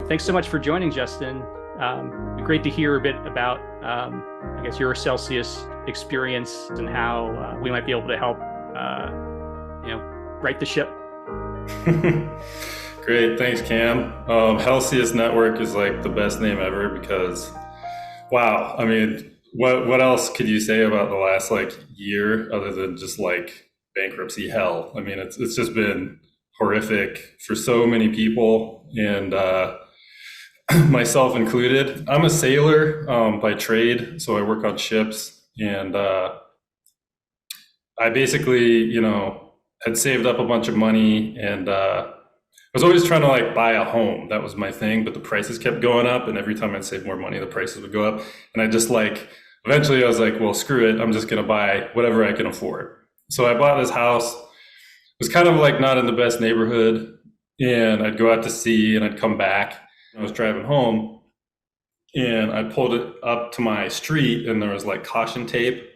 Thanks so much for joining, Justin. Great to hear a bit about, I guess, your Hellsius experience and how we might be able to help, right the ship. Great, thanks, Cam. Hellsius Network is like the best name ever because, wow, I mean, what else could you say about the last year other than just bankruptcy hell? I mean, it's just been horrific for so many people, and myself included. I'm a sailor by trade, so I work on ships, and I basically, had saved up a bunch of money, and I was always trying to buy a home. That was my thing, but the prices kept going up, and every time I'd save more money, the prices would go up, and I just eventually I was like, well, screw it, I'm just gonna buy whatever I can afford. So I bought this house. It was kind of not in the best neighborhood, and I'd go out to sea and I'd come back. I was driving home and I pulled it up to my street, and there was caution tape,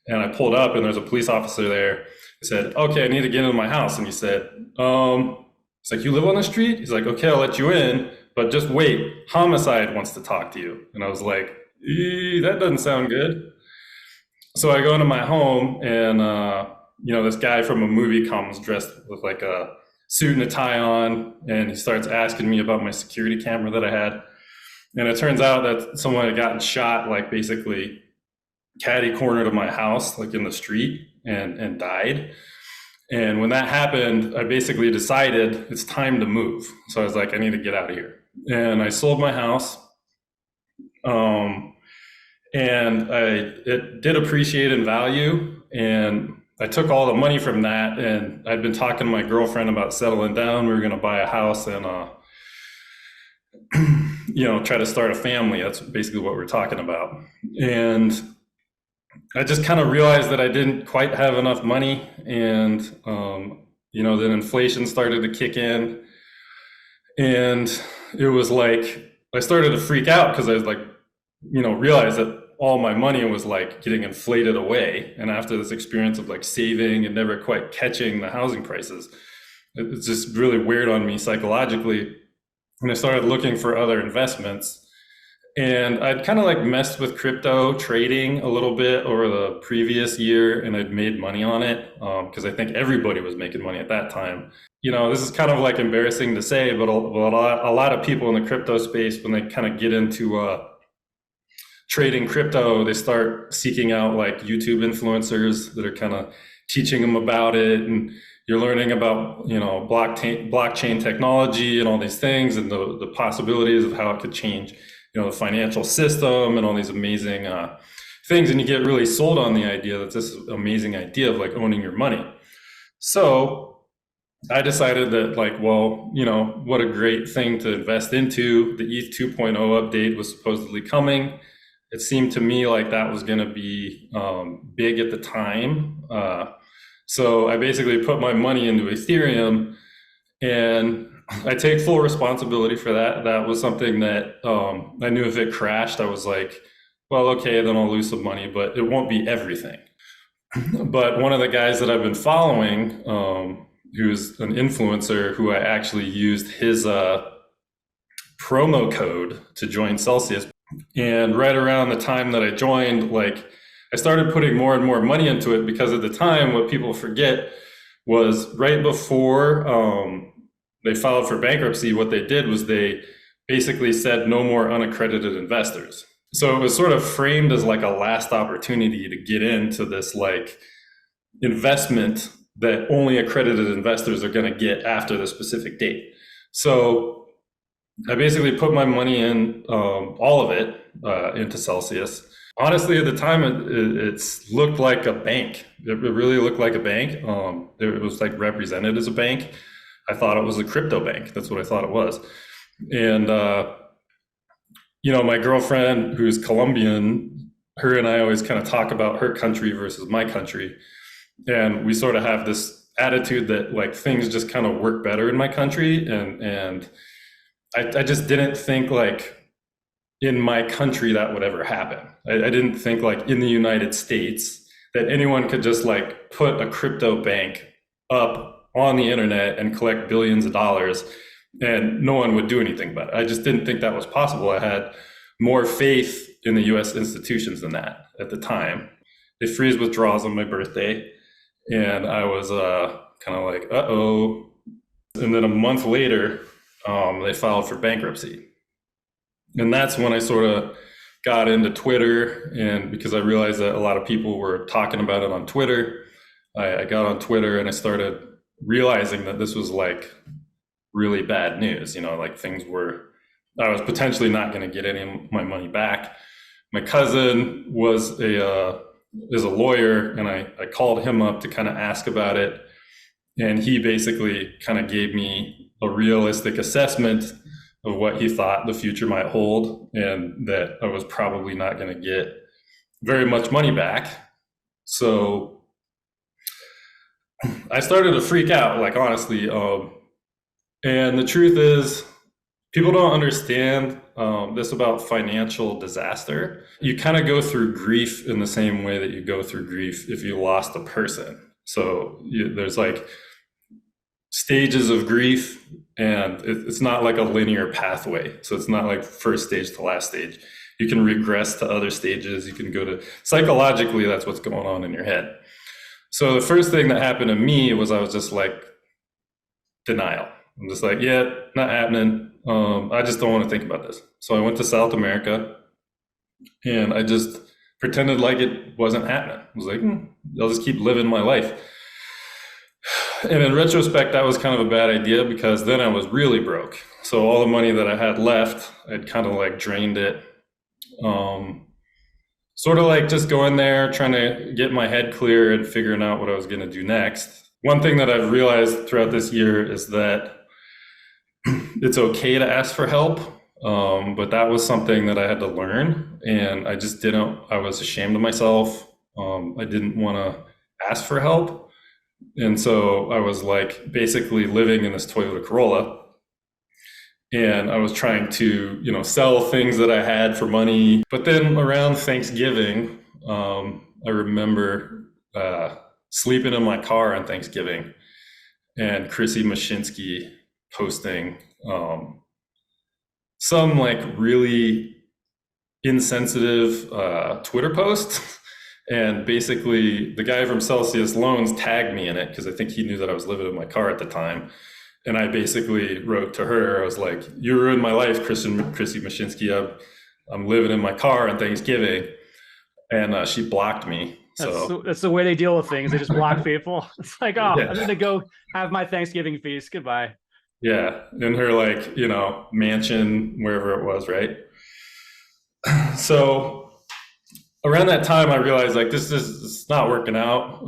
and I pulled up and there's a police officer there. I said, okay, I need to get into my house. And he said, it's like, you live on the street? He's like, okay, I'll let you in, but just wait, homicide wants to talk to you. And I was like, that doesn't sound good. So I go into my home, and this guy from a movie comes dressed with a suit and a tie on, and he starts asking me about my security camera that I had. And it turns out that someone had gotten shot, basically catty corner to my house, in the street, and died. And when that happened, I basically decided it's time to move. So I was like, I need to get out of here. And I sold my house. And it did appreciate in value, and I took all the money from that, and I'd been talking to my girlfriend about settling down. We were going to buy a house and, try to start a family. That's basically what we're talking about. And I just kind of realized that I didn't quite have enough money, and, then inflation started to kick in, and it was I started to freak out because I was realized that all my money was getting inflated away. And after this experience of saving and never quite catching the housing prices, it's just really weird on me psychologically. And I started looking for other investments, and I'd kind of messed with crypto trading a little bit over the previous year, and I'd made money on it because I think everybody was making money at that time. This is kind of embarrassing to say, but a lot of people in the crypto space, when they kind of get into trading crypto, they start seeking out YouTube influencers that are kind of teaching them about it, and you're learning about blockchain technology and all these things, and the possibilities of how it could change the financial system and all these amazing things, and you get really sold on the idea that this is amazing idea of owning your money. So I decided that what a great thing to invest into. The ETH 2.0 update was supposedly coming. It seemed to me like that was going to be big at the time. So I basically put my money into Ethereum, and I take full responsibility for that. That was something that I knew if it crashed, I was like, well, okay, then I'll lose some money, but it won't be everything. But one of the guys that I've been following, who's an influencer, who I actually used his promo code to join Celsius. And right around the time that I joined, I started putting more and more money into it, because at the time, what people forget was right before they filed for bankruptcy, what they did was they basically said no more unaccredited investors. So it was sort of framed as a last opportunity to get into this investment that only accredited investors are going to get after the specific date. So I basically put my money in, all of it, into Celsius. Honestly, at the time, it looked like a bank. It really looked like a bank. It was represented as a bank. I thought it was a crypto bank. That's what I thought it was. And, my girlfriend, who's Colombian, her and I always kind of talk about her country versus my country. And we sort of have this attitude that things just kind of work better in my country. And I just didn't think in my country that would ever happen. I didn't think in the United States that anyone could just put a crypto bank up on the internet and collect billions of dollars and no one would do anything about it. I just didn't think that was possible. I had more faith in the US institutions than that at the time. They freeze withdrawals on my birthday, and I was kind of like, uh-oh. And then a month later, they filed for bankruptcy. And that's when I sort of got into Twitter, and because I realized that a lot of people were talking about it on Twitter, I got on Twitter and I started realizing that this was like really bad news. Like I was potentially not going to get any of my money back. My cousin is a lawyer, and I called him up to kind of ask about it. And he basically kind of gave me a realistic assessment of what he thought the future might hold, and that I was probably not going to get very much money back. So I started to freak out, like, honestly. And the truth is, people don't understand this about financial disaster. You kind of go through grief in the same way that you go through grief if you lost a person. So there's like stages of grief, and it's not like a linear pathway. So it's not like first stage to last stage. You can regress to other stages. You can go to, psychologically, that's what's going on in your head. So the first thing that happened to me was I was just like, denial. I'm just like, yeah, not happening. I just don't want to think about this. So I went to South America, and I just pretended like it wasn't happening. I was like, I'll just keep living my life. And in retrospect, that was kind of a bad idea, because then I was really broke. So all the money that I had left, I'd kind of like drained it. Sort of like just going there, trying to get my head clear and figuring out what I was going to do next. One thing that I've realized throughout this year is that it's okay to ask for help. But that was something that I had to learn, and I just didn't. I was ashamed of myself. I didn't want to ask for help. And so I was like basically living in this Toyota Corolla, and I was trying to, sell things that I had for money. But then around Thanksgiving, I remember sleeping in my car on Thanksgiving, and Krissy posting some like really insensitive Twitter post. And basically the guy from Hellsius Loans tagged me in it, because I think he knew that I was living in my car at the time. And I basically wrote to her, I was like, you ruined my life, Krissy Mashinsky. I'm living in my car on Thanksgiving. And she blocked me. That's the way they deal with things. They just block people. It's like, oh, yeah. I'm going to go have my Thanksgiving feast. Goodbye. Yeah. In her like, mansion, wherever it was, right? So around that time, I realized like it's not working out.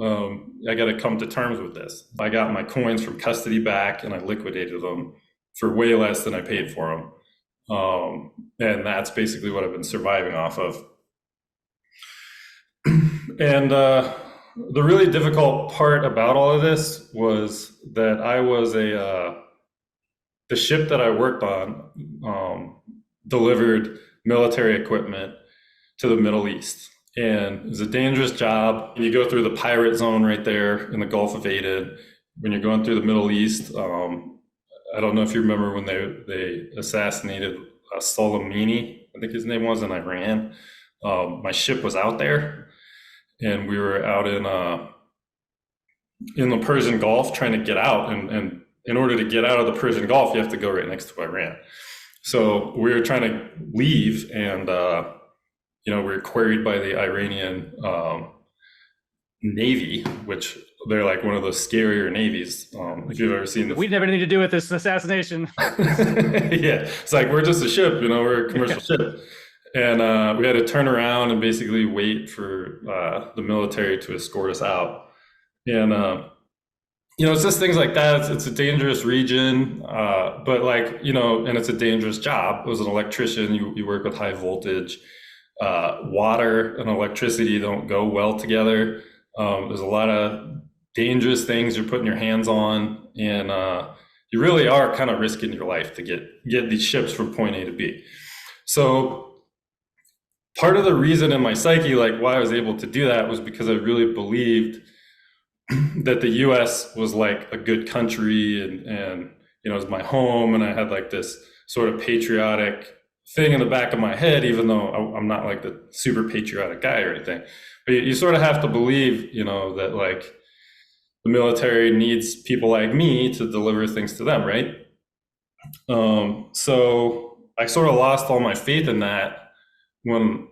I got to come to terms with this. I got my coins from custody back, and I liquidated them for way less than I paid for them. And that's basically what I've been surviving off of. And the really difficult part about all of this was that I was the ship that I worked on delivered military equipment to the Middle East. And it was a dangerous job. You go through the pirate zone right there in the Gulf of Aden. When you're going through the Middle East, I don't know if you remember when they assassinated Soleimani, I think his name was, in Iran. My ship was out there, and we were out in the Persian Gulf trying to get out. And in order to get out of the Persian Gulf, you have to go right next to Iran. So we were trying to leave, and we were queried by the Iranian Navy, which they're like one of those scarier navies. If you've ever seen we didn't have anything to do with this assassination. Yeah, it's like, we're just a ship, we're a commercial ship. And we had to turn around and basically wait for the military to escort us out. And, it's just things like that. It's a dangerous region, but and it's a dangerous job. As an electrician, you work with high voltage. Water and electricity don't go well together. There's a lot of dangerous things you're putting your hands on, and you really are kind of risking your life to get these ships from point A to B. So part of the reason in my psyche, like why I was able to do that, was because I really believed that the US was like a good country, and you know, it was my home, and I had like this sort of patriotic thing in the back of my head, even though I'm not like the super patriotic guy or anything. But you sort of have to believe, you know, that like the military needs people like me to deliver things to them, right? So I sort of lost all my faith in that when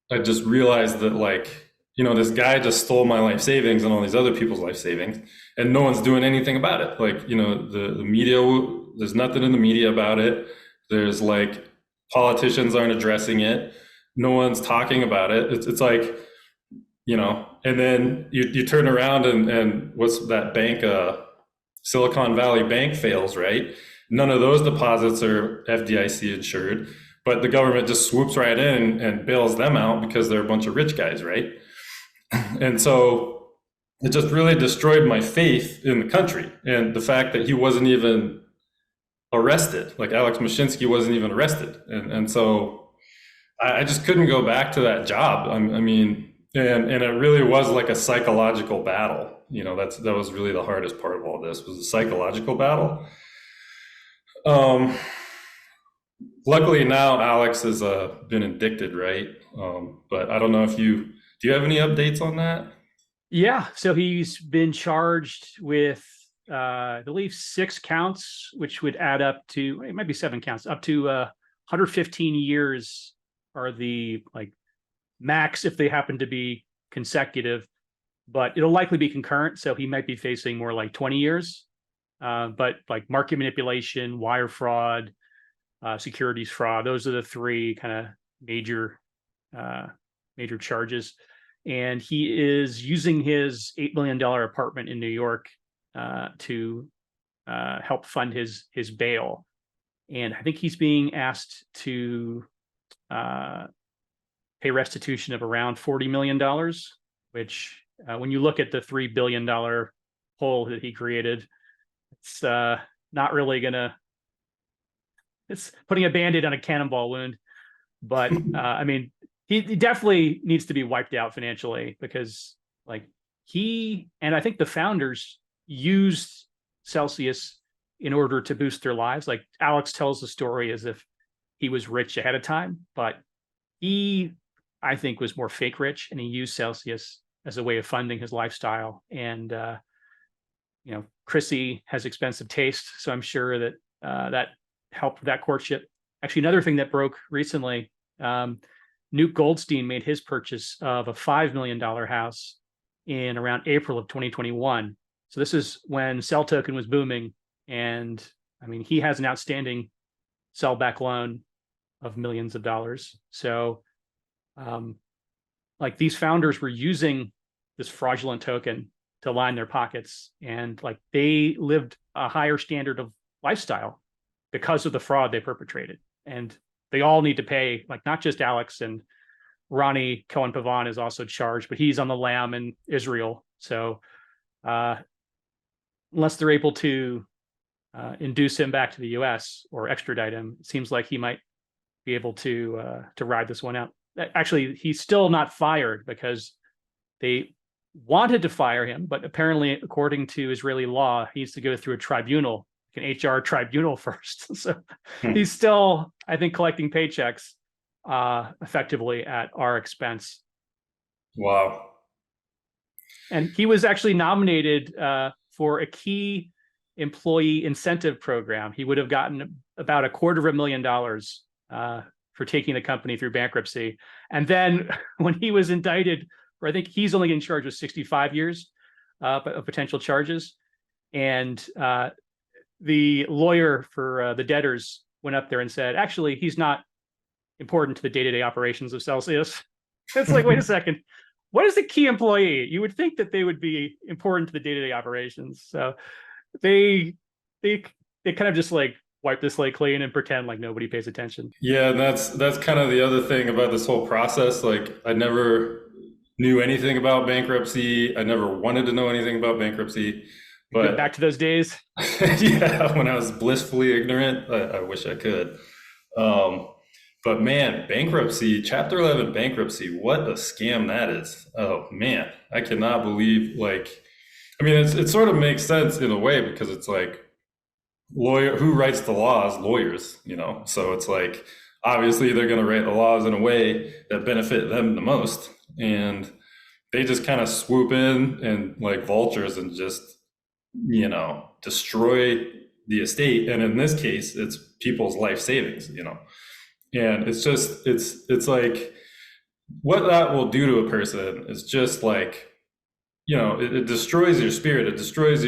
I just realized that, like, you know, this guy just stole my life savings and all these other people's life savings, and no one's doing anything about it. Like, you know, the media, there's nothing in the media about it. There's like, politicians aren't addressing it. No one's talking about it. It's like, you know, and then you turn around and what's that bank, Silicon Valley Bank fails, right? None of those deposits are FDIC insured, but the government just swoops right in and bails them out because they're a bunch of rich guys, right? And so it just really destroyed my faith in the country. And the fact that he wasn't even arrested, like Alex Mashinsky wasn't even arrested. And so I just couldn't go back to that job. I mean, and it really was like a psychological battle. You know, that was really the hardest part of all this, was the psychological battle. Luckily now Alex has been indicted, right? But I don't know if do you have any updates on that? Yeah, so he's been charged with, I believe, 6 counts, which would add up to, it might be 7 counts, up to 115 years are the like max if they happen to be consecutive, but it'll likely be concurrent. So he might be facing more like 20 years. But like market manipulation, wire fraud, securities fraud, those are the 3 kind of major charges. And he is using his $8 million apartment in New York to help fund his bail. And I think he's being asked to pay restitution of around $40 million, which when you look at the $3 billion hole that he created, it's not really gonna, it's putting a Band-Aid on a cannonball wound. But I mean, he definitely needs to be wiped out financially, because like he, and I think the founders used Hellsius in order to boost their lives. Like Alex tells the story as if he was rich ahead of time, but he, I think, was more fake rich, and he used Hellsius as a way of funding his lifestyle. And you know, Krissy has expensive taste, so I'm sure that that helped that courtship. Actually, another thing that broke recently, Newt Goldstein made his purchase of a $5 million house in around April of 2021. So this is when Cell Token was booming, and I mean, he has an outstanding sellback loan of millions of dollars. So like these founders were using this fraudulent token to line their pockets, and like they lived a higher standard of lifestyle because of the fraud they perpetrated. And they all need to pay, like not just Alex, and Roni Cohen-Pavon is also charged, but he's on the lam in Israel. So unless they're able to induce him back to the US or extradite him, it seems like he might be able to ride this one out. Actually, he's still not fired because they wanted to fire him, but apparently, according to Israeli law, he needs to go through a tribunal, an HR tribunal first. So he's still, I think, collecting paychecks effectively at our expense. Wow. And he was actually nominated for a key employee incentive program. He would have gotten about $250,000 for taking the company through bankruptcy. And then when he was indicted, or I think he's only getting charged with 65 years of potential charges. And the lawyer for the debtors went up there and said, actually, he's not important to the day-to-day operations of Hellsius. It's like, wait a second. What is a key employee? You would think that they would be important to the day-to-day operations. So they kind of just like wipe the slate clean and pretend like nobody pays attention. Yeah, and that's kind of the other thing about this whole process. Like, I never knew anything about bankruptcy. I never wanted to know anything about bankruptcy. But go back to those days. Yeah, when I was blissfully ignorant, I wish I could. But man, bankruptcy, Chapter 11 bankruptcy, what a scam that is. Oh man, I cannot believe, like, I mean, it sort of makes sense in a way, because it's like, who writes the laws? Lawyers, so it's like, obviously they're going to write the laws in a way that benefit them the most. And they just kind of swoop in and like vultures and just, destroy the estate. And in this case, it's people's life savings, and it's like, what that will do to a person is just like, it destroys your spirit. It destroys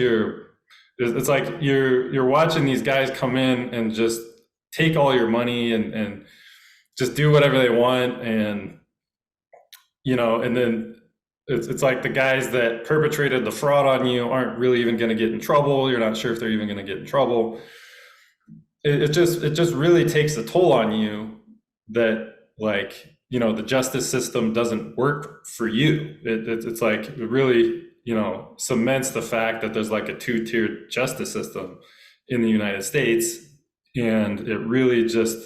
it's like you're watching these guys come in and just take all your money and just do whatever they want. And, and then it's like the guys that perpetrated the fraud on you aren't really even going to get in trouble. You're not sure if they're even going to get in trouble. It just really takes a toll on you that, like, the justice system doesn't work for you. It's like, it really, cements the fact that there's like a two-tiered justice system in the United States. And it really just,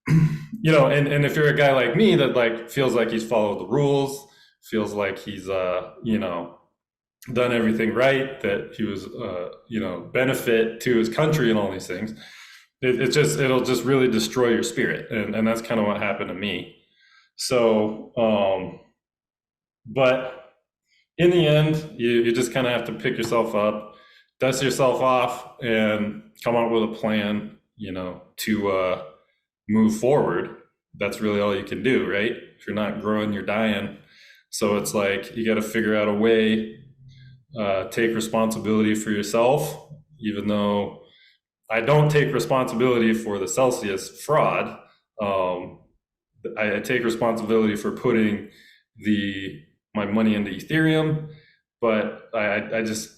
and if you're a guy like me that like feels like he's followed the rules, feels like he's, done everything right, that he was, benefit to his country and all these things, it'll just really destroy your spirit. And that's kind of what happened to me. So, but in the end, you just kind of have to pick yourself up, dust yourself off, and come up with a plan, to move forward. That's really all you can do, right? If you're not growing, you're dying. So it's like, you got to figure out a way, take responsibility for yourself, even though I don't take responsibility for the Hellsius fraud. I take responsibility for putting my money into Ethereum, but I just,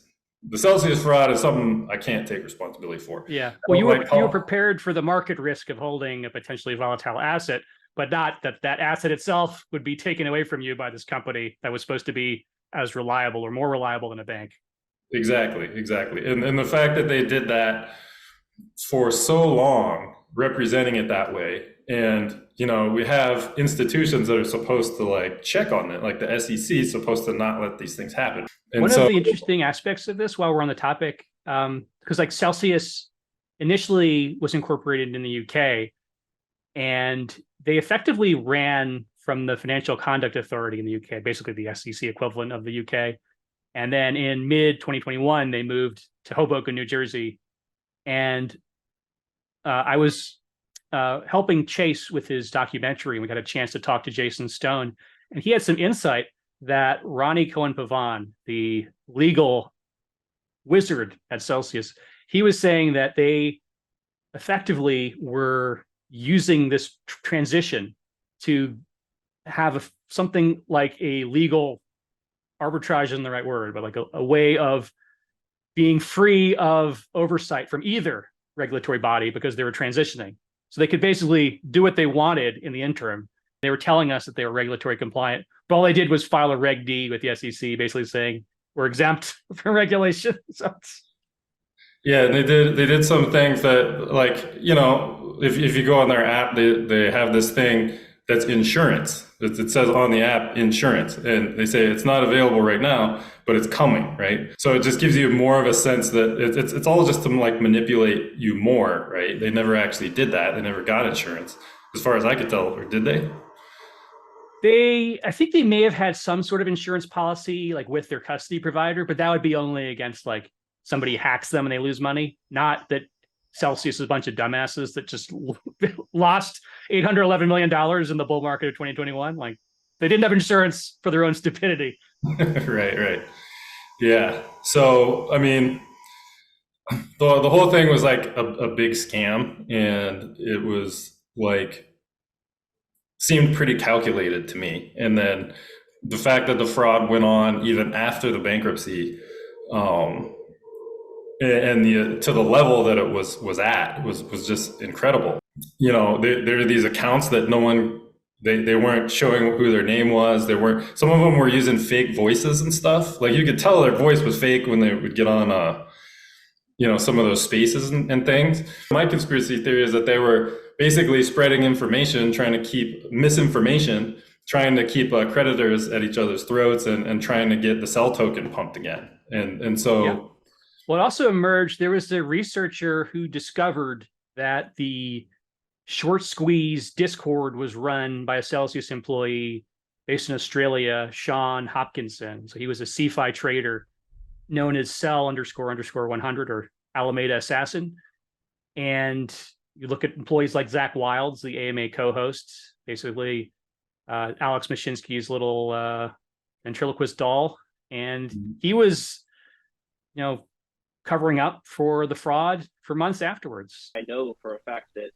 the Hellsius fraud is something I can't take responsibility for. Yeah. Well, you were prepared for the market risk of holding a potentially volatile asset, but not that asset itself would be taken away from you by this company that was supposed to be as reliable or more reliable than a bank. Exactly. And the fact that they did that for so long, representing it that way. And, we have institutions that are supposed to like check on it, like the SEC is supposed to not let these things happen. And one of the interesting aspects of this, while we're on the topic, because like Hellsius initially was incorporated in the UK, and they effectively ran from the Financial Conduct Authority in the UK, basically the SEC equivalent of the UK. And then in mid 2021, they moved to Hoboken, New Jersey. And I was helping Chase with his documentary, and we got a chance to talk to Jason Stone, and he had some insight that Roni Cohen-Pavon, the legal wizard at Hellsius, he was saying that they effectively were using this transition to have something like a legal arbitrage isn't the right word, but like a way of being free of oversight from either regulatory body because they were transitioning. So they could basically do what they wanted in the interim. They were telling us that they were regulatory compliant, but all they did was file a Reg D with the SEC, basically saying we're exempt from regulation. So yeah, they did some things that, like, if you go on their app, they have this thing that's insurance. It says on the app insurance, and they say it's not available right now, but it's coming, right? So it just gives you more of a sense that it's all just to like manipulate you more, right? They never actually did that. They never got insurance, as far as I could tell, or did they? I think they may have had some sort of insurance policy like with their custody provider, but that would be only against like somebody hacks them and they lose money. Not that Hellsius is a bunch of dumbasses that just lost $811 million in the bull market of 2021. Like, they didn't have insurance for their own stupidity. Right. Yeah. So, I mean, the whole thing was like a big scam, and it was like, seemed pretty calculated to me. And then the fact that the fraud went on even after the bankruptcy, and to the level that it was at was just incredible. There are these accounts that no one, they weren't showing who their name was. Some of them were using fake voices and stuff. Like, you could tell their voice was fake when they would get on some of those spaces and things. My conspiracy theory is that they were basically spreading information, trying to keep misinformation, trying to keep creditors at each other's throats, and trying to get the sell token pumped again. And so, Well, it also emerged, there was a researcher who discovered that the short squeeze Discord was run by a Celsius employee based in Australia, Sean Hopkinson. So he was a CFI trader known as Cell__100 or Alameda Assassin. And you look at employees like Zach Wilds, the AMA co-host, basically Alex Mashinsky's little ventriloquist doll. And he was, covering up for the fraud for months afterwards. I know for a fact that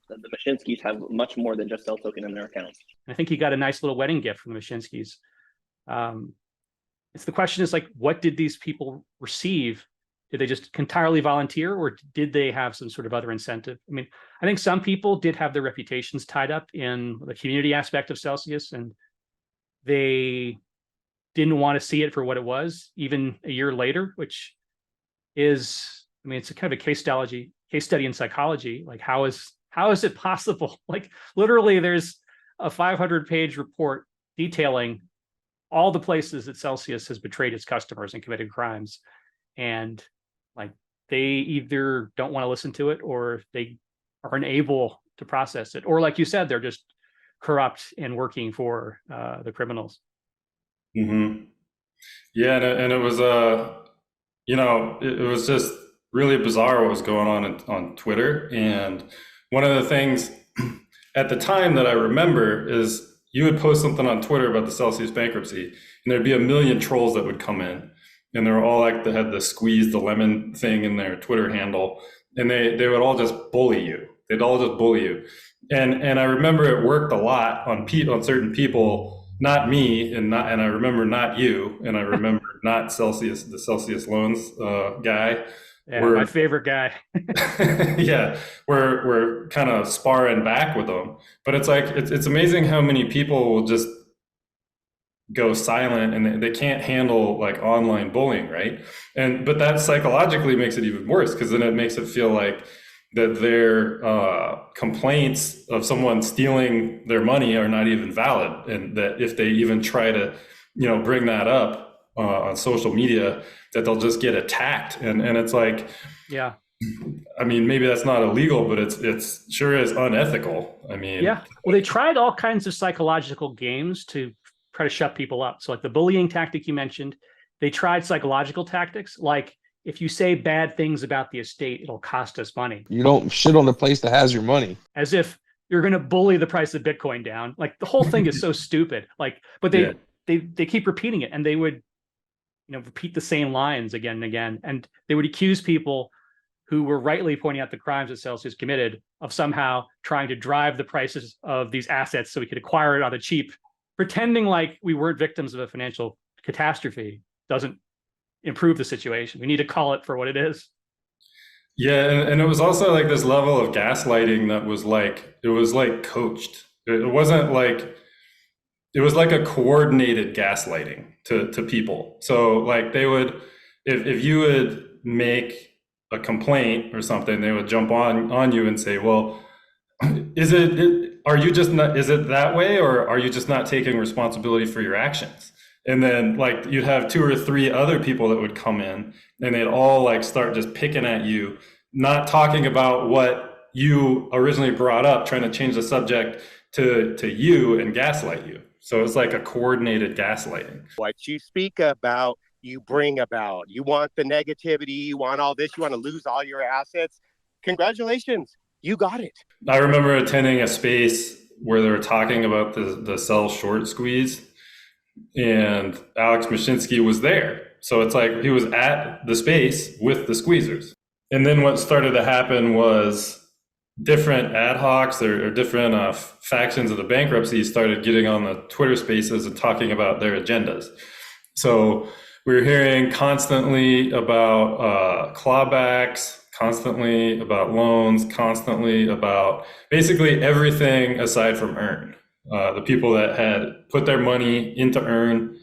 the Mashinskys have much more than just Cell Token in their accounts. I think he got a nice little wedding gift from the Mashinskys. The question is like, what did these people receive? Did they just entirely volunteer, or did they have some sort of other incentive? I mean, I think some people did have their reputations tied up in the community aspect of Celsius, and they didn't want to see it for what it was, even a year later, which is, I mean, it's a kind of a case study in psychology. Like, how is it possible? Like, literally, there's a 500-page report detailing all the places that Celsius has betrayed its customers and committed crimes. And like, they either don't want to listen to it, or they are unable to process it. Or like you said, they're just corrupt and working for the criminals. Mm-hmm. Yeah. And it was, it was just really bizarre what was going on Twitter. And one of the things at the time that I remember is you would post something on Twitter about the Celsius bankruptcy, and there'd be a million trolls that would come in. And they were all like, they had the squeeze the lemon thing in their Twitter handle, and they would all just bully you. They'd all just bully you. And I remember it worked a lot on certain people, not me, and I remember not you, and I remember not Celsius, the Celsius Loans guy. Yeah, my favorite guy. Yeah, we're kind of sparring back with them. But it's like, it's amazing how many people will just go silent, and they can't handle like online bullying, right? But that psychologically makes it even worse, because then it makes it feel like that their complaints of someone stealing their money are not even valid, and that if they even try to bring that up on social media, that they'll just get attacked. And it's like, yeah, I mean, maybe that's not illegal, but it's sure is unethical. I mean, yeah. Well, they tried all kinds of psychological games to try to shut people up. So like the bullying tactic you mentioned, they tried psychological tactics. Like, if you say bad things about the estate, it'll cost us money. You don't shit on the place that has your money. As if you're going to bully the price of Bitcoin down. Like, the whole thing is so stupid. Like, but they keep repeating it, and they would, repeat the same lines again and again. And they would accuse people who were rightly pointing out the crimes that Celsius committed of somehow trying to drive the prices of these assets so we could acquire it on the cheap, pretending like we weren't victims of a financial catastrophe. Doesn't improve the situation. We need to call it for what it is. Yeah, and it was also like this level of gaslighting that was like, it was like coached. It wasn't like, it was like a coordinated gaslighting to people. So like, they would, if you would make a complaint or something, they would jump on you and say, well, is it that way, or are you just not taking responsibility for your actions? And then like, you'd have 2 or 3 other people that would come in, and they'd all like start just picking at you, not talking about what you originally brought up, trying to change the subject to you and gaslight you. So it's like a coordinated gaslighting. What you speak about, you bring about. You want the negativity, you want all this, you want to lose all your assets. Congratulations, you got it. I remember attending a space where they were talking about the Cell short squeeze, and Alex Mashinsky was there. So it's like he was at the space with the squeezers. And then what started to happen was different ad hocs or different factions of the bankruptcy started getting on the Twitter spaces and talking about their agendas. So we were hearing constantly about clawbacks, constantly about loans, constantly about basically everything aside from earn. The people that had put their money into earn,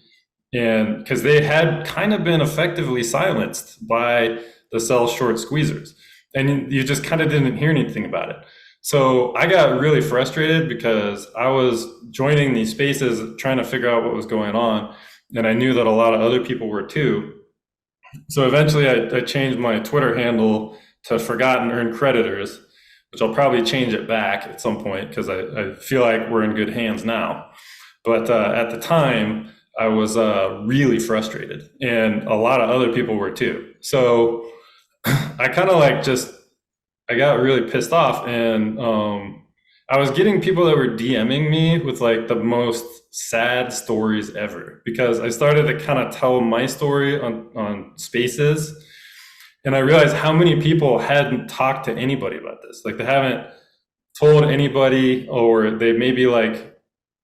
and because they had kind of been effectively silenced by the Cell short squeezers, and you just kind of didn't hear anything about it. So I got really frustrated because I was joining these spaces trying to figure out what was going on, and I knew that a lot of other people were too. So eventually I changed my Twitter handle to Forgotten Earned Creditors, which I'll probably change it back at some point because I feel like we're in good hands now. But at the time, I was really frustrated, and a lot of other people were too. So I kind of like I got really pissed off, and I was getting people that were DMing me with like the most sad stories ever, because I started to kind of tell my story on Spaces, and I realized how many people hadn't talked to anybody about this. Like they haven't told anybody, or they maybe like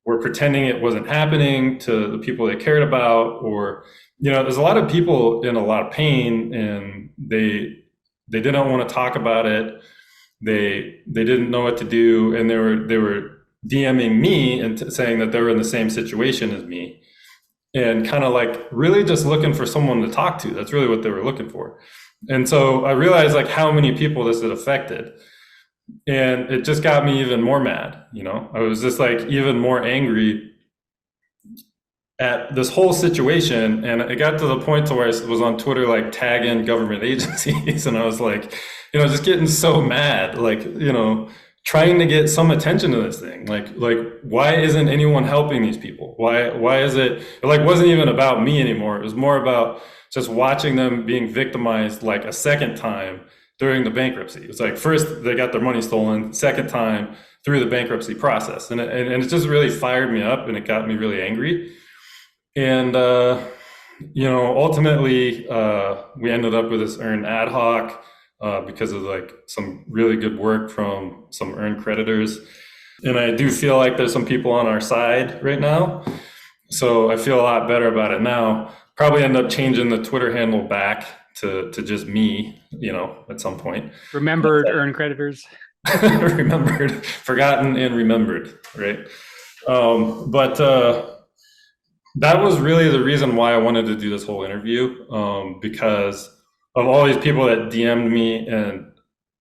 were pretending it wasn't happening to the people they cared about, or, you know, there's a lot of people in a lot of pain, and they didn't want to talk about it. They didn't know what to do, and they were DMing me and saying that they were in the same situation as me, and kind of like really just looking for someone to talk to. That's really what they were looking for. And so I realized like how many people this had affected, and it just got me even more mad. You know, I was just like even more angry at this whole situation, and it got to the point to where I was on Twitter like tagging government agencies, and I was like, you know, just getting so mad, like, you know, trying to get some attention to this thing. Like why isn't anyone helping these people? Why is it like wasn't even about me anymore? It was more about just watching them being victimized like a second time during the bankruptcy. It's like first they got their money stolen, second time through the bankruptcy process, and it just really fired me up, and it got me really angry. And you know, ultimately we ended up with this earned ad hoc because of like some really good work from some earned creditors. And I do feel like there's some people on our side right now, so I feel a lot better about it now. Probably end up changing the Twitter handle back to just me, you know, at some point. Remembered earned creditors. Remembered, forgotten, and remembered, right? But that was really the reason why I wanted to do this whole interview, because of all these people that DM'd me and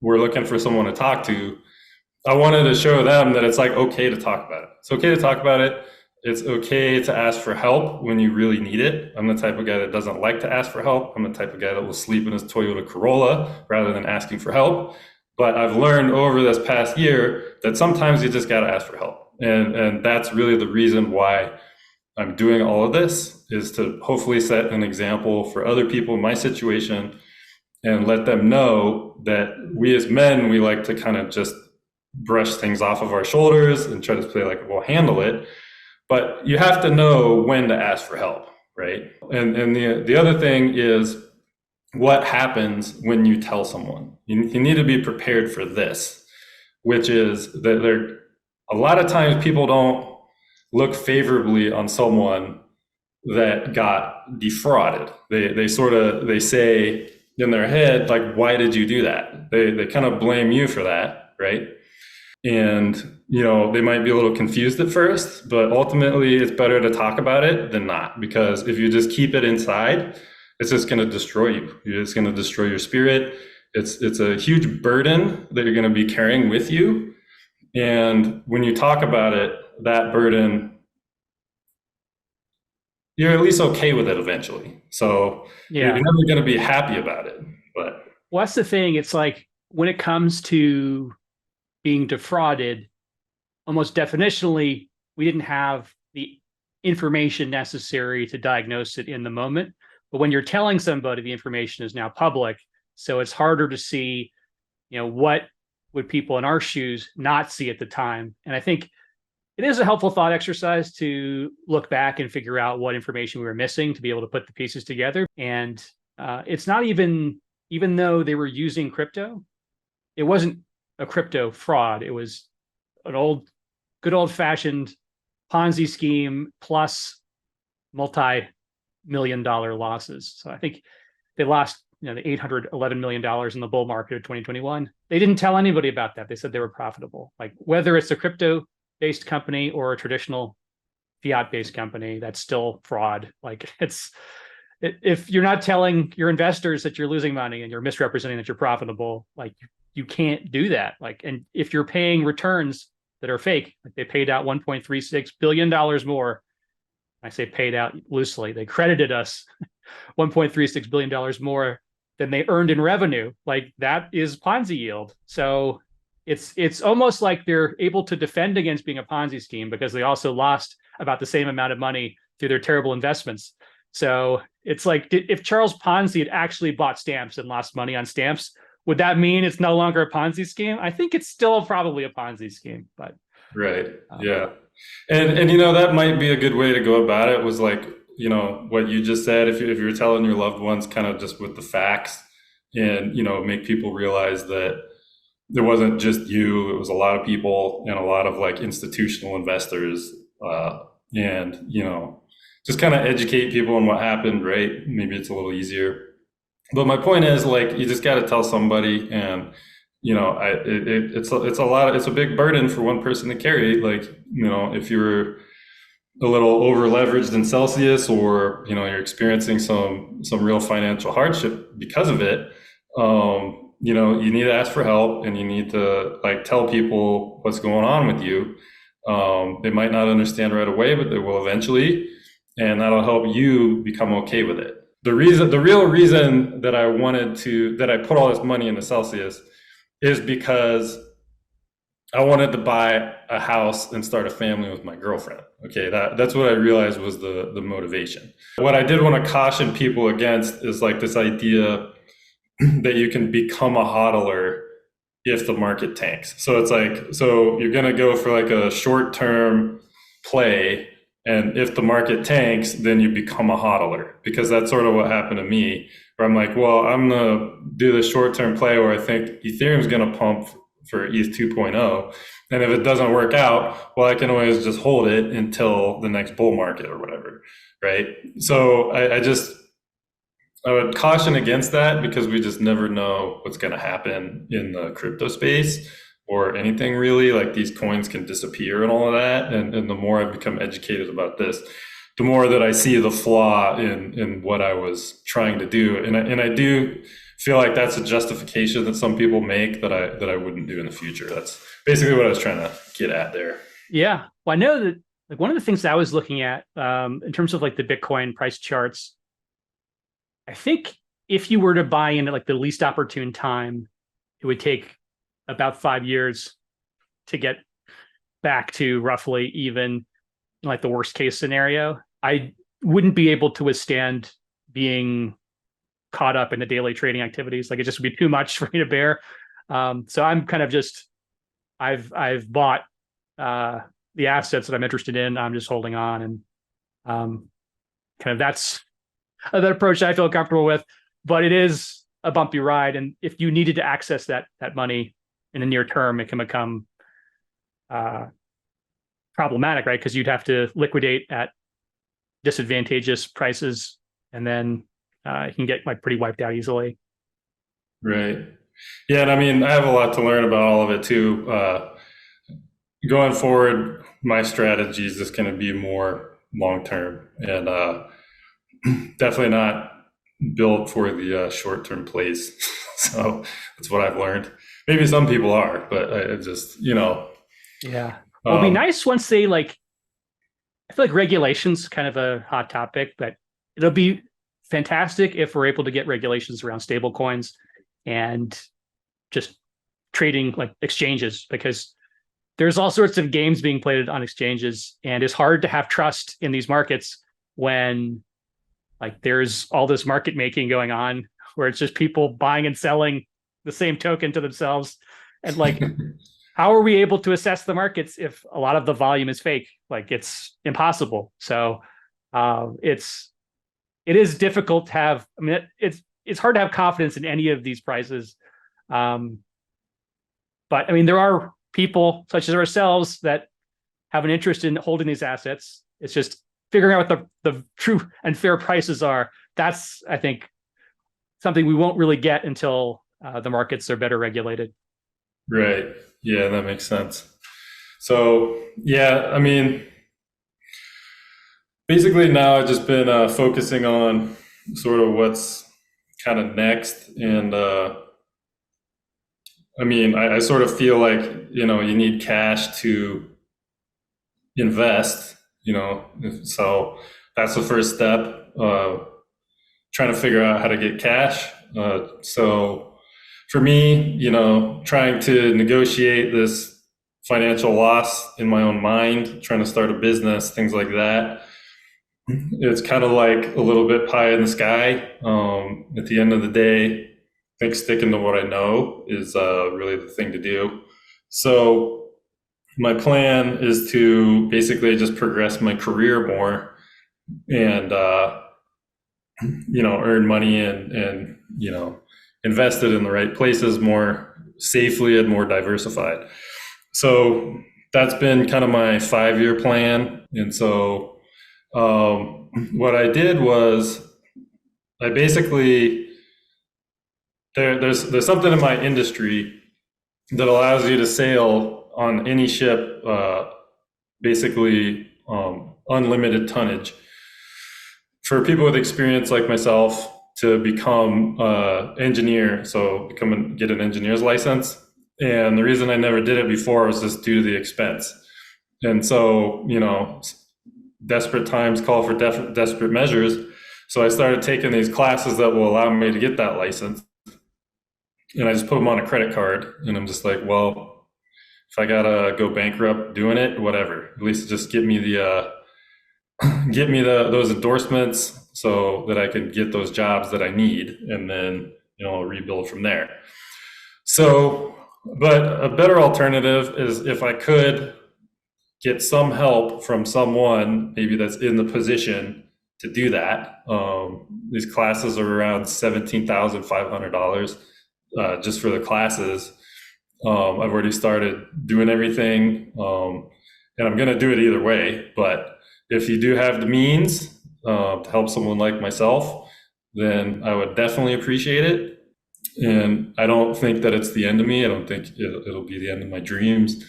were looking for someone to talk to. I wanted to show them that it's like okay to talk about it. It's okay to talk about it. It's okay to ask for help when you really need it. I'm the type of guy that doesn't like to ask for help. I'm the type of guy that will sleep in his Toyota Corolla rather than asking for help. But I've learned over this past year that sometimes you just got to ask for help. And that's really the reason why I'm doing all of this, is to hopefully set an example for other people in my situation and let them know that we as men, we like to kind of just brush things off of our shoulders and try to play like we'll handle it. But you have to know when to ask for help, right? And the other thing is what happens when you tell someone. You need to be prepared for this, which is that a lot of times people don't look favorably on someone that got defrauded. They say in their head, like, why did you do that? They kind of blame you for that, right? And, you know, they might be a little confused at first, but ultimately it's better to talk about it than not, because if you just keep it inside, it's just going to destroy you. It's going to destroy your spirit. It's a huge burden that you're going to be carrying with you. And when you talk about it, that burden, you're at least okay with it eventually. So Yeah. you're never going to be happy about it. But Well, that's the thing. It's like when it comes to being defrauded, almost definitionally, we didn't have the information necessary to diagnose it in the moment. But when you're telling somebody, the information is now public, so it's harder to see, you know, what would people in our shoes not see at the time. And I think it is a helpful thought exercise to look back and figure out what information we were missing to be able to put the pieces together. And it's not even though they were using crypto, it wasn't a crypto fraud. It was an good old fashioned Ponzi scheme plus multi-million-dollar losses. So I think they lost, you know, the $811 million in the bull market of 2021. They didn't tell anybody about that. They said they were profitable. Like whether it's a crypto-based company or a traditional fiat-based company, that's still fraud. Like if you're not telling your investors that you're losing money and you're misrepresenting that you're profitable, like you can't do that. Like, and if you're paying returns that are fake, like they paid out $1.36 billion more. I say paid out loosely. They credited us $1.36 billion more than they earned in revenue. Like that is Ponzi yield. So it's almost like they're able to defend against being a Ponzi scheme because they also lost about the same amount of money through their terrible investments. So it's like if Charles Ponzi had actually bought stamps and lost money on stamps, would that mean it's no longer a Ponzi scheme? I think it's still probably a Ponzi scheme, but right. Yeah. And you know, that might be a good way to go about it, was like, you know, what you just said, if you're telling your loved ones kind of just with the facts, and, you know, make people realize that there wasn't just you, it was a lot of people and a lot of like institutional investors, and, you know, just kind of educate people on what happened, right? Maybe it's a little easier. But my point is, like, you just got to tell somebody, and, you know, it's a big burden for one person to carry. Like, you know, if you're a little over leveraged in Hellsius, or, you know, you're experiencing some real financial hardship because of it, you know, you need to ask for help, and you need to like tell people what's going on with you. They might not understand right away, but they will eventually, and that'll help you become okay with it. The real reason that I put all this money into Hellsius is because I wanted to buy a house and start a family with my girlfriend. Okay, that's what I realized was the motivation. What I did want to caution people against is like this idea that you can become a hodler if the market tanks. So it's like, so you're going to go for like a short-term play, and if the market tanks, then you become a hodler, because that's sort of what happened to me, where I'm like, well, I'm going to do the short-term play where I think Ethereum's going to pump for ETH 2.0. And if it doesn't work out, well, I can always just hold it until the next bull market or whatever, right? So I would caution against that, because we just never know what's going to happen in the crypto space or anything really. Like, these coins can disappear and all of that. And the more I've become educated about this, the more that I see the flaw in what I was trying to do. And I do feel like that's a justification that some people make that I wouldn't do in the future. That's basically what I was trying to get at there. yeah. Well, I know that like one of the things that I was looking at in terms of like the Bitcoin price charts, I think if you were to buy in at like the least opportune time, it would take about 5 years to get back to roughly even, like the worst case scenario. I wouldn't be able to withstand being caught up in the daily trading activities. Like, it just would be too much for me to bear. So I'm kind of just, I've bought the assets that I'm interested in. I'm just holding on, and kind of that's that approach I feel comfortable with. But it is a bumpy ride, and if you needed to access that money in the near term, it can become problematic, right? Because you'd have to liquidate at disadvantageous prices, and then it can get like pretty wiped out easily. Right. Yeah, and I mean, I have a lot to learn about all of it too. Going forward, my strategy is just going to be more long-term, and definitely not built for the short-term plays. So that's what I've learned. Maybe some people are, but I just, you know. Yeah. It'll be nice once they like, I feel like regulation's kind of a hot topic, but it'll be fantastic if we're able to get regulations around stable coins and just trading like exchanges, because there's all sorts of games being played on exchanges, and it's hard to have trust in these markets when like there's all this market making going on where it's just people buying and selling the same token to themselves. And like, how are we able to assess the markets if a lot of the volume is fake? Like, it's impossible. So it is difficult to have, I mean, it's hard to have confidence in any of these prices. But I mean, there are people such as ourselves that have an interest in holding these assets. It's just figuring out what the true and fair prices are. That's, I think, something we won't really get until the markets are better regulated. Right. Yeah, that makes sense. So, yeah, I mean, basically now I've just been focusing on sort of what's kind of next. And I mean, I sort of feel like, you know, you need cash to invest, you know, so that's the first step. trying to figure out how to get cash. So for me, you know, trying to negotiate this financial loss in my own mind, trying to start a business, things like that, it's kind of like a little bit pie in the sky. At the end of the day, I think sticking to what I know is really the thing to do. So my plan is to basically just progress my career more and, you know, earn money and, you know, invest it in the right places more safely and more diversified. So that's been kind of my 5-year plan. And so what I did was I basically, there's something in my industry that allows you to sail on any ship, basically unlimited tonnage. For people with experience like myself to become engineer, so get an engineer's license. And the reason I never did it before was just due to the expense. And so, you know, desperate times call for desperate measures. So I started taking these classes that will allow me to get that license. And I just put them on a credit card. And I'm just like, well, if I gotta go bankrupt doing it, whatever. At least just get me those endorsements so that I can get those jobs that I need, and then, you know, rebuild from there. So, but a better alternative is if I could get some help from someone maybe that's in the position to do that. These classes are around $17,500 just for the classes. I've already started doing everything, and I'm going to do it either way. But if you do have the means to help someone like myself, then I would definitely appreciate it. And I don't think that it's the end of me. I don't think it'll be the end of my dreams.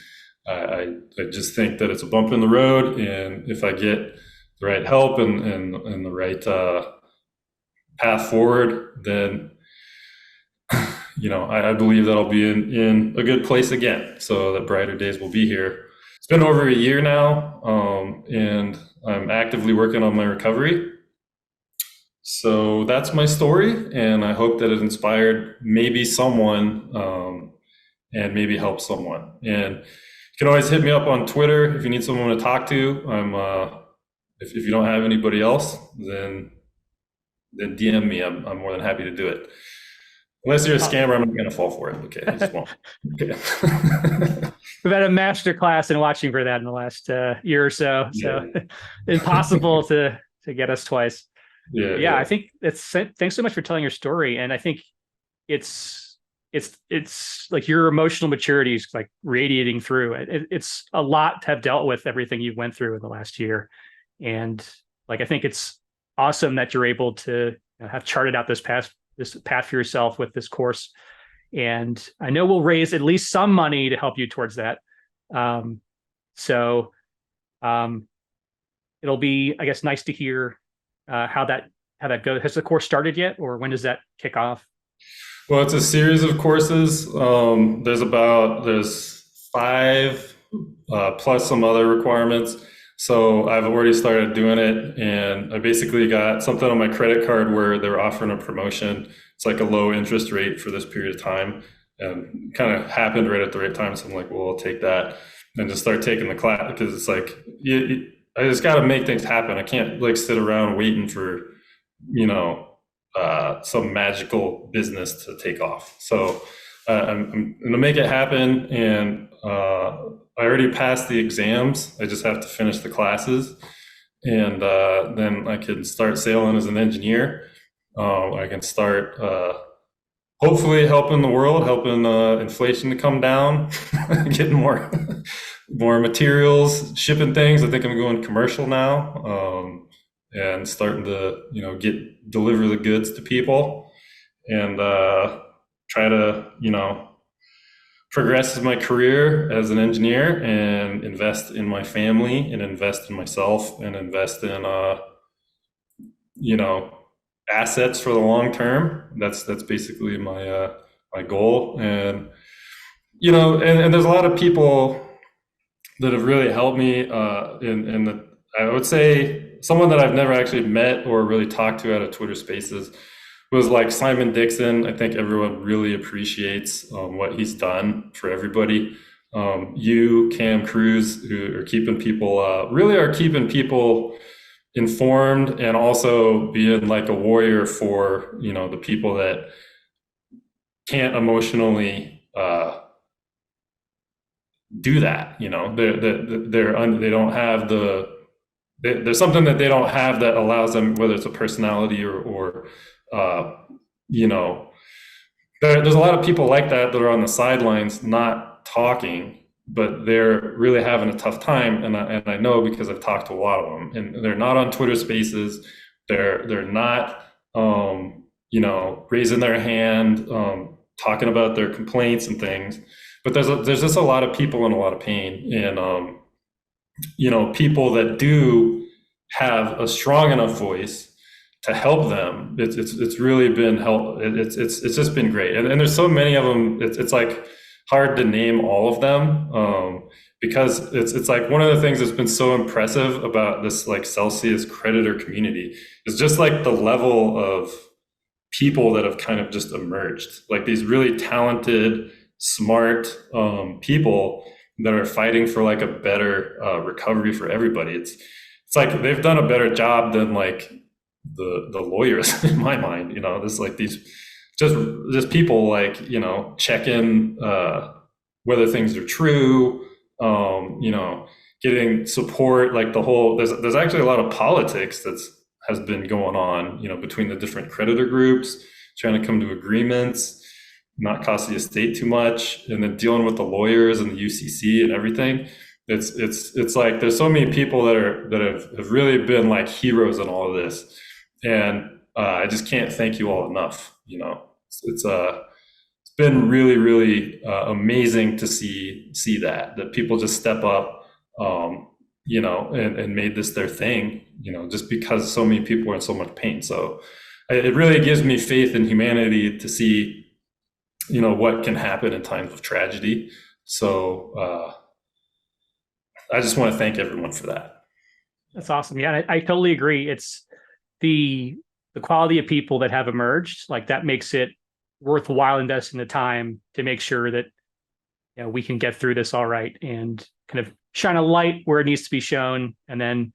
I just think that it's a bump in the road, and if I get the right help and the right path forward, then, you know, I believe that I'll be in a good place again, so that brighter days will be here. It's been over a year now, and I'm actively working on my recovery. So that's my story, and I hope that it inspired maybe someone and maybe helped someone. And you can always hit me up on Twitter if you need someone to talk to. I'm if you don't have anybody else, then DM me. I'm more than happy to do it. Unless you're a scammer, I'm not going to fall for it. Okay, I just won't. Okay. We've had a master class in watching for that in the last year or so. So impossible to get us twice. Yeah. I think thanks so much for telling your story. And I think it's like your emotional maturity is like radiating through it. It's a lot to have dealt with everything you went through in the last year. And like, I think it's awesome that you're able to have charted out this path for yourself with this course. And I know we'll raise at least some money to help you towards that. So it'll be, I guess, nice to hear how that goes. Has the course started yet, or when does that kick off? Well, it's a series of courses. There's 5 plus some other requirements. So I've already started doing it, and I basically got something on my credit card where they're offering a promotion. It's like a low interest rate for this period of time, and kind of happened right at the right time. So I'm like, well, I'll take that and just start taking the class, because it's like, I just got to make things happen. I can't like sit around waiting for, some magical business to take off. So I'm going to make it happen. And I already passed the exams. I just have to finish the classes. And then I can start sailing as an engineer. I can start hopefully helping the world, helping inflation to come down, getting more materials, shipping things. I think I'm going commercial now, and starting to deliver the goods to people, and try to progress in my career as an engineer, and invest in my family, and invest in myself, and invest in assets for the long term. That's basically my my goal. And and there's a lot of people that have really helped me in the, I would say someone that I've never actually met or really talked to at a Twitter Spaces was like Simon Dixon. I think everyone really appreciates what he's done for everybody. You, Cam Cruz, who are keeping people, really are keeping people informed, and also being like a warrior for, you know, the people that can't emotionally do that. You know, they don't have there's something that they don't have that allows them, whether it's a personality or you know, there's a lot of people like that are on the sidelines not talking, but they're really having a tough time. And I know, because I've talked to a lot of them, and they're not on Twitter Spaces. They're not, you know, raising their hand, talking about their complaints and things. But there's just a lot of people in a lot of pain, and you know, people that do have a strong enough voice to help them. It's really been help. It's just been great, and there's so many of them. It's like hard to name all of them, because it's like one of the things that's been so impressive about this like Hellsius creditor community is just like the level of people that have kind of just emerged, like these really talented, smart people that are fighting for like a better recovery for everybody. It's like they've done a better job than like the lawyers in my mind. You know, there's like these just people like, you know, checking whether things are true, you know, getting support, like the whole, there's actually a lot of politics has been going on, you know, between the different creditor groups, trying to come to agreements, not cost the estate too much, and then dealing with the lawyers and the UCC and everything. It's like there's so many people that have really been like heroes in all of this, and I just can't thank you all enough. You know, it's been really, really amazing to see that people just step up, you know, and made this their thing, you know, just because so many people are in so much pain. So it really gives me faith in humanity to see, you know, what can happen in times of tragedy. So I just want to thank everyone for that. That's awesome. Yeah, I totally agree. It's the quality of people that have emerged, like that makes it worthwhile investing the time to make sure that, you know, we can get through this all right, and kind of shine a light where it needs to be shown. And then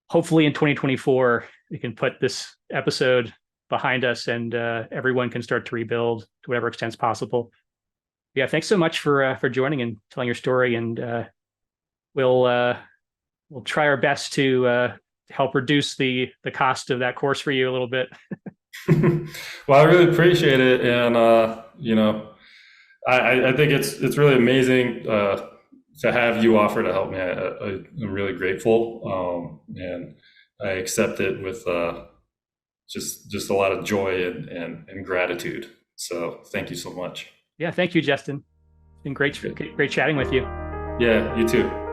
hopefully in 2024, we can put this episode behind us, and everyone can start to rebuild to whatever extent possible. Yeah, thanks so much for joining and telling your story, and we'll try our best to help reduce the cost of that course for you a little bit. Well, I really appreciate it, and you know, I think it's really amazing to have you offer to help me. I'm really grateful, and I accept it with just a lot of joy and gratitude. So thank you so much. Yeah, thank you, Justin. It's been great chatting with you. Yeah, you too.